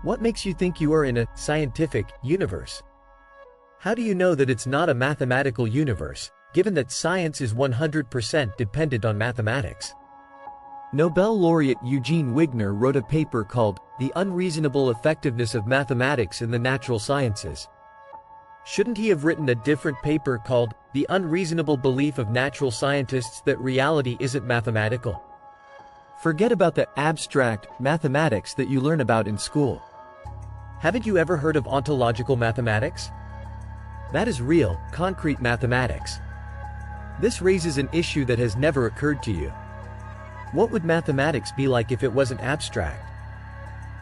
What makes you think you are in a scientific universe? How do you know that it's not a mathematical universe, given that science is 100% dependent on mathematics? Nobel laureate Eugene Wigner wrote a paper called The Unreasonable Effectiveness of Mathematics in the Natural Sciences. Shouldn't he have written a different paper called The Unreasonable Belief of Natural Scientists that Reality Isn't Mathematical? Forget about the abstract mathematics that you learn about in school. Haven't you ever heard of ontological mathematics? That is real, concrete mathematics. This raises an issue that has never occurred to you. What would mathematics be like if it wasn't abstract?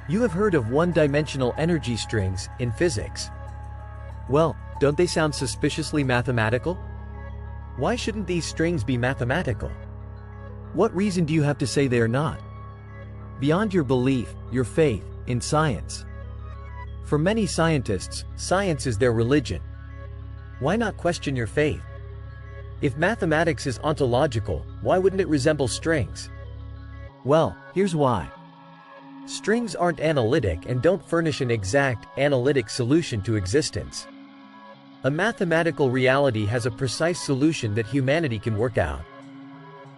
You have heard of one-dimensional energy strings in physics. Well, don't they sound suspiciously mathematical? Why shouldn't these strings be mathematical? What reason do you have to say they are not? Beyond your belief, your faith, in science. For many scientists, science is their religion. Why not question your faith? If mathematics is ontological, why wouldn't it resemble strings? Well, here's why. Strings aren't analytic and don't furnish an exact, analytic solution to existence. A mathematical reality has a precise solution that humanity can work out.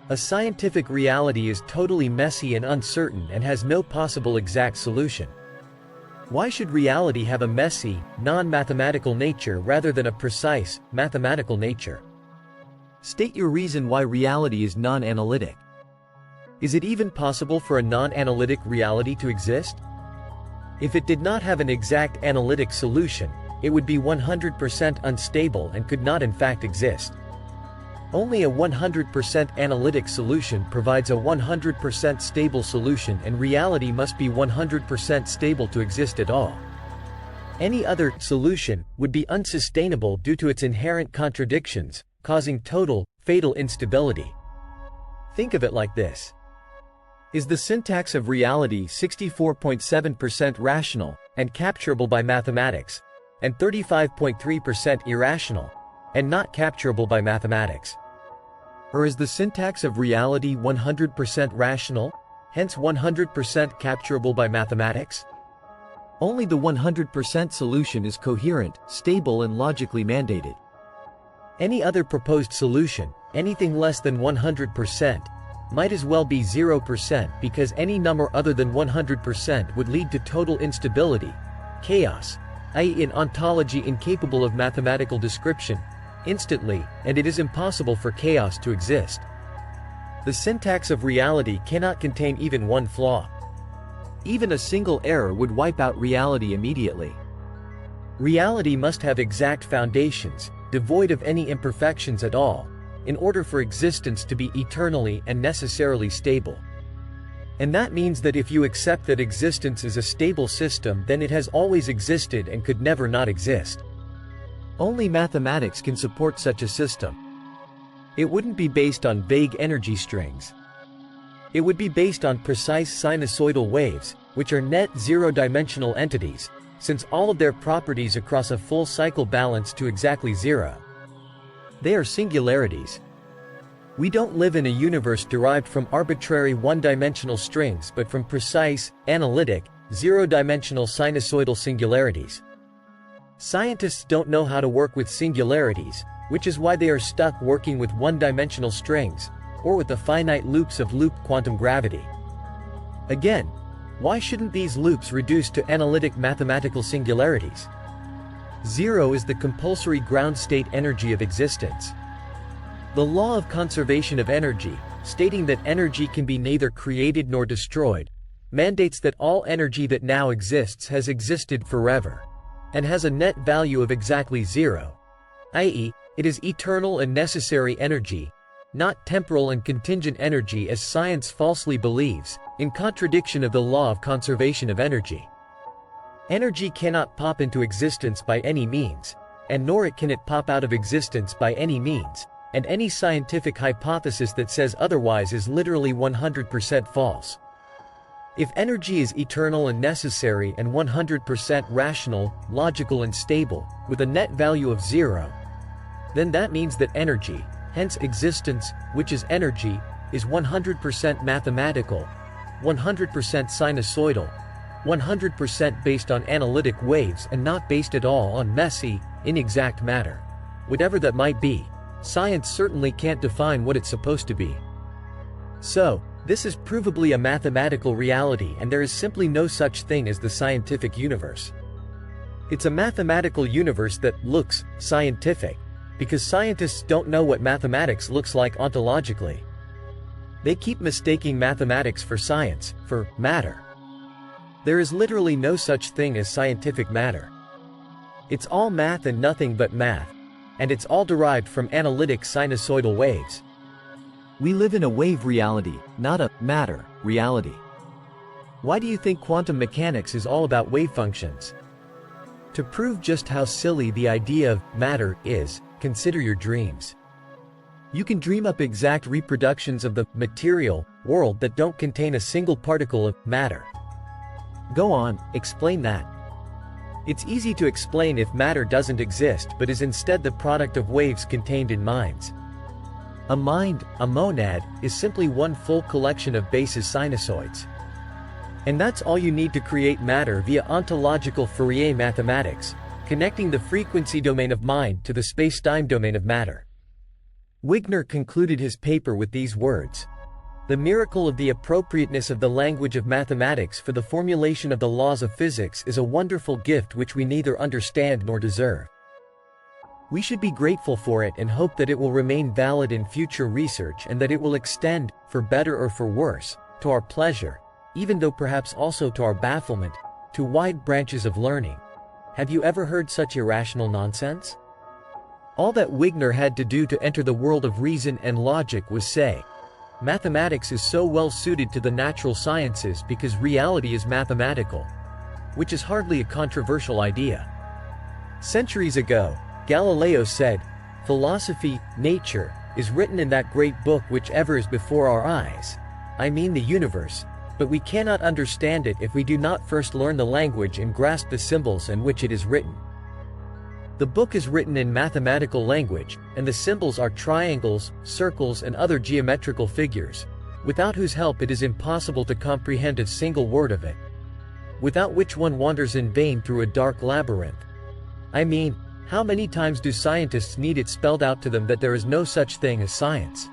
A scientific reality is totally messy and uncertain and has no possible exact solution. Why should reality have a messy, non-mathematical nature rather than a precise, mathematical nature? State your reason why reality is non-analytic. Is it even possible for a non-analytic reality to exist? If it did not have an exact analytic solution, it would be 100% unstable and could not in fact exist. Only a 100% analytic solution provides a 100% stable solution, and reality must be 100% stable to exist at all. Any other solution would be unsustainable due to its inherent contradictions, causing total, fatal instability. Think of it like this. Is the syntax of reality 64.7% rational and capturable by mathematics, and 35.3% irrational and not capturable by mathematics? Or is the syntax of reality 100% rational, hence 100% capturable by mathematics? Only the 100% solution is coherent, stable and logically mandated. Any other proposed solution, anything less than 100%, might as well be 0% because any number other than 100% would lead to total instability, chaos, i.e. an ontology incapable of mathematical description, instantly, and it is impossible for chaos to exist. The syntax of reality cannot contain even one flaw. Even a single error would wipe out reality immediately. Reality must have exact foundations, devoid of any imperfections at all, in order for existence to be eternally and necessarily stable. And that means that if you accept that existence is a stable system, then it has always existed and could never not exist. Only mathematics can support such a system. It wouldn't be based on vague energy strings. It would be based on precise sinusoidal waves, which are net zero-dimensional entities, since all of their properties across a full cycle balance to exactly zero. They are singularities. We don't live in a universe derived from arbitrary one-dimensional strings but from precise, analytic, zero-dimensional sinusoidal singularities. Scientists don't know how to work with singularities, which is why they are stuck working with one-dimensional strings, or with the finite loops of loop quantum gravity. Again, why shouldn't these loops reduce to analytic mathematical singularities? Zero is the compulsory ground state energy of existence. The law of conservation of energy, stating that energy can be neither created nor destroyed, mandates that all energy that now exists has existed forever, and has a net value of exactly zero, i.e., it is eternal and necessary energy, not temporal and contingent energy as science falsely believes, in contradiction of the law of conservation of energy. Energy cannot pop into existence by any means, and nor can it pop out of existence by any means, and any scientific hypothesis that says otherwise is literally 100% false. If energy is eternal and necessary and 100% rational, logical and stable, with a net value of zero, then that means that energy, hence existence, which is energy, is 100% mathematical, 100% sinusoidal, 100% based on analytic waves and not based at all on messy, inexact matter. Whatever that might be, science certainly can't define what it's supposed to be. So, this is provably a mathematical reality, and there is simply no such thing as the scientific universe. It's a mathematical universe that looks scientific, because scientists don't know what mathematics looks like ontologically. They keep mistaking mathematics for science, for matter. There is literally no such thing as scientific matter. It's all math and nothing but math, and it's all derived from analytic sinusoidal waves. We live in a wave reality, not a matter reality. Why do you think quantum mechanics is all about wave functions? To prove just how silly the idea of matter is, consider your dreams. You can dream up exact reproductions of the material world that don't contain a single particle of matter. Go on, explain that. It's easy to explain if matter doesn't exist but is instead the product of waves contained in minds. A mind, a monad, is simply one full collection of basis sinusoids. And that's all you need to create matter via ontological Fourier mathematics, connecting the frequency domain of mind to the space-time domain of matter. Wigner concluded his paper with these words: "The miracle of the appropriateness of the language of mathematics for the formulation of the laws of physics is a wonderful gift which we neither understand nor deserve. We should be grateful for it and hope that it will remain valid in future research and that it will extend, for better or for worse, to our pleasure, even though perhaps also to our bafflement, to wide branches of learning." Have you ever heard such irrational nonsense? All that Wigner had to do to enter the world of reason and logic was say, "Mathematics is so well suited to the natural sciences because reality is mathematical," which is hardly a controversial idea. Centuries ago, Galileo said, "Philosophy, nature, is written in that great book which ever is before our eyes, I mean the universe, but we cannot understand it if we do not first learn the language and grasp the symbols in which it is written." The book is written in mathematical language, and the symbols are triangles, circles and other geometrical figures, without whose help it is impossible to comprehend a single word of it, without which one wanders in vain through a dark labyrinth. I mean, how many times do scientists need it spelled out to them that there is no such thing as science?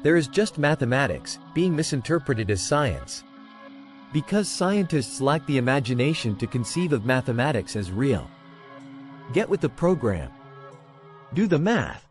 There is just mathematics, being misinterpreted as science. Because scientists lack the imagination to conceive of mathematics as real. Get with the program. Do the math.